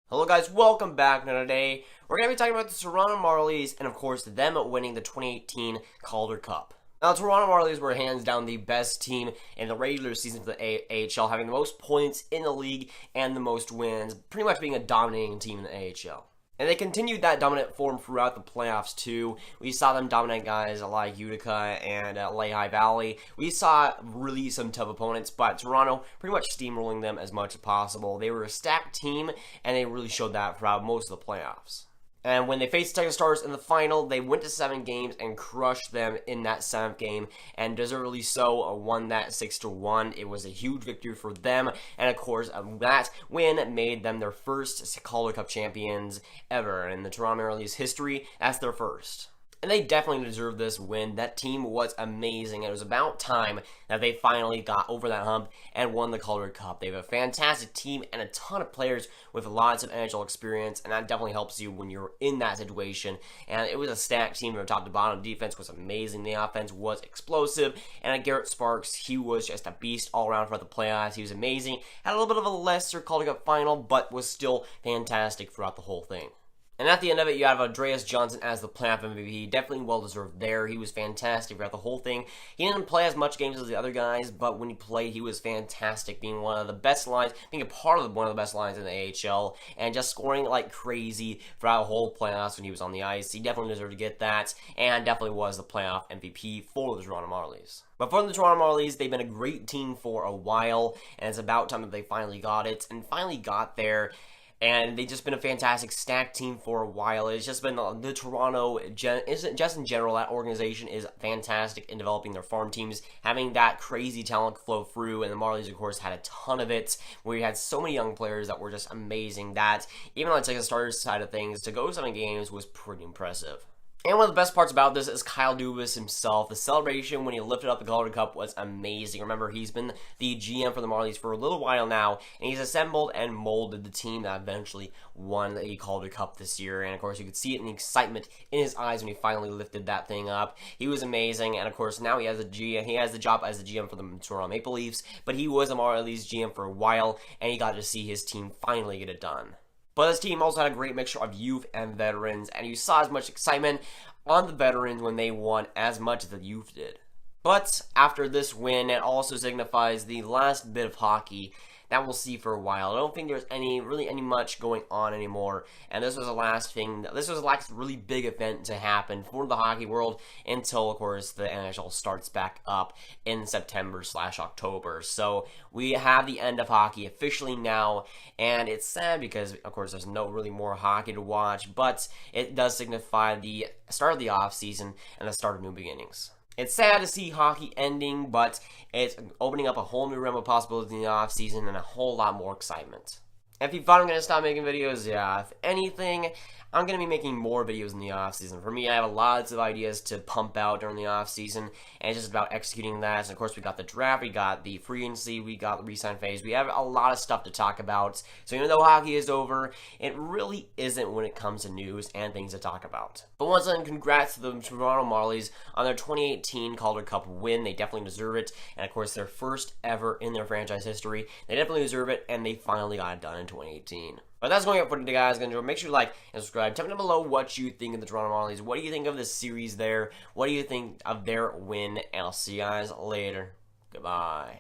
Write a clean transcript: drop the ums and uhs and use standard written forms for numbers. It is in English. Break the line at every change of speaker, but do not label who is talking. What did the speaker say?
Hello guys, welcome back. Now today, we're going to be talking about the Toronto Marlies and of course them winning the 2018 Calder Cup. Now the Toronto Marlies were hands down the best team in the regular season for the AHL, having the most points in the league and the most wins, pretty much being a dominating team in the AHL. And they continued that dominant form throughout the playoffs too. We saw them dominate guys like Utica and Lehigh Valley. We saw really some tough opponents, but Toronto pretty much steamrolling them as much as possible. They were a stacked team, and they really showed that throughout most of the playoffs. And when they faced the Texas Stars in the final, they went to 7 games and crushed them in that 7th game, and deservedly so, won that 6-1. It was a huge victory for them, and of course, that win made them their first Calder Cup champions ever in the Toronto Marlies history. That's their first. And they definitely deserved this win. That team was amazing. It was about time that they finally got over that hump and won the Calder Cup. They have a fantastic team and a ton of players with lots of NHL experience, and that definitely helps you when you're in that situation. And it was a stacked team from top to bottom. Defense was amazing. The offense was explosive. And Garrett Sparks, he was just a beast all around throughout the playoffs. He was amazing. Had a little bit of a lesser Calder Cup final, but was still fantastic throughout the whole thing. And at the end of it, you have Andreas Johnson as the playoff MVP. Definitely well-deserved there. He was fantastic throughout the whole thing. He didn't play as much games as the other guys, but when he played, he was fantastic, being one of the best lines, being a part of one of the best lines in the AHL, and just scoring like crazy throughout the whole playoffs when he was on the ice. He definitely deserved to get that, and definitely was the playoff MVP for the Toronto Marlies. But for the Toronto Marlies, they've been a great team for a while, and it's about time that they finally got it, and finally got there. And they've just been a fantastic stacked team for a while. It's just been the Toronto, just in general, that organization is fantastic in developing their farm teams, having that crazy talent flow through. And the Marlies, of course, had a ton of it, where you had so many young players that were just amazing that even on the Texas Stars side of things, to go 7 games was pretty impressive. And one of the best parts about this is Kyle Dubas himself. The celebration when he lifted up the Calder Cup was amazing. Remember, he's been the GM for the Marlies for a little while now, and he's assembled and molded the team that eventually won the Calder Cup this year. And of course, you could see it in the excitement in his eyes when he finally lifted that thing up. He was amazing, and of course, now he has the job as the GM for the Toronto Maple Leafs, but he was a Marlies GM for a while, and he got to see his team finally get it done. But this team also had a great mixture of youth and veterans, and you saw as much excitement on the veterans when they won as much as the youth did. But after this win, it also signifies the last bit of hockey that we'll see for a while. I don't think there's really any much going on anymore, and this was the last thing. This was the last really big event to happen for the hockey world until, of course, the NHL starts back up in September/October. So we have the end of hockey officially now, and it's sad because, of course, there's no really more hockey to watch, but it does signify the start of the off season and the start of new beginnings. It's sad to see hockey ending, but it's opening up a whole new realm of possibilities in the offseason and a whole lot more excitement. If you thought I'm going to stop making videos, yeah, if anything, I'm going to be making more videos in the off-season. For me, I have lots of ideas to pump out during the off-season, and it's just about executing that. And of course, we got the draft, we got the free agency, we got the re-sign phase. We have a lot of stuff to talk about. So even though hockey is over, it really isn't when it comes to news and things to talk about. But once again, congrats to the Toronto Marlies on their 2018 Calder Cup win. They definitely deserve it. And of course, their first ever in their franchise history. They definitely deserve it, and they finally got it done in 2018. But that's going up for today, guys. Make sure to like and subscribe. Tell me down below what you think of the Toronto Marlies. What do you think of this series there? What do you think of their win? And I'll see you guys later. Goodbye.